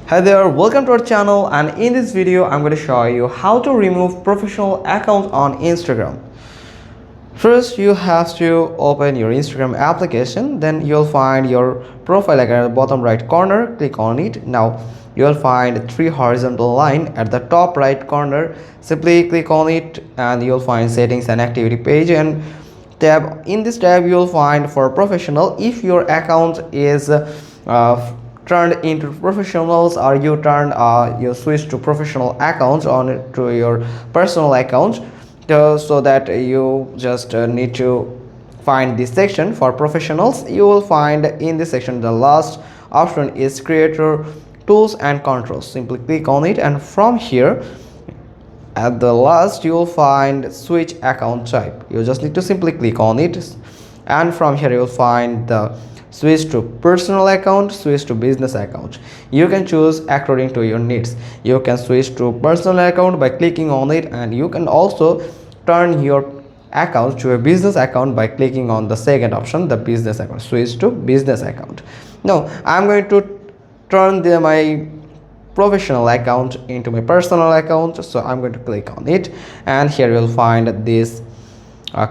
Hi there, welcome to our channel, and in this video I'm going to show you how to remove professional accounts on Instagram. First, you have to open your Instagram application. Then you'll find your profile icon at the bottom right corner. Click on it. Now you'll find three horizontal line at the top right corner. Simply click on it and you'll find settings and activity page, and tab. In this tab you'll find for professional. If your account is turned into professionals, or you switch to professional accounts on to your personal accounts, so that you just need to find this section for professionals. You will find in this section the last option is creator tools and controls. Simply click on it, and from here at the last you will find switch account type. You just need to simply click on it, and from here you will find the switch to personal account, switch to business account. You can choose according to your needs. You can switch to personal account by clicking on it, and you can also turn your account to a business account by clicking on the second option, the business account. Switch to business account. Now I'm going to turn my professional account into my personal account, so I'm going to click on it, and here you'll find this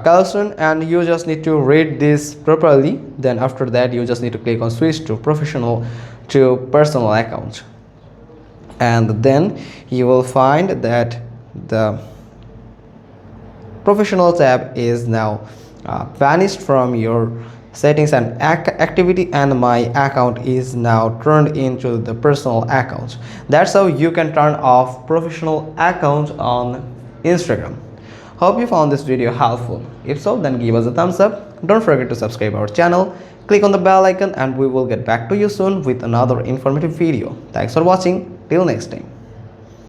caption, and you just need to read this properly. Then after that you just need to click on switch to professional to personal account, and then you will find that the professional tab is now vanished from your settings and activity, and my account is now turned into the personal account. That's how you can turn off professional account on Instagram. Hope you found this video helpful. If so, then give us a thumbs up. Don't forget to subscribe our channel, click on the bell icon, and we will get back to you soon with another informative video. Thanks for watching. Till next time.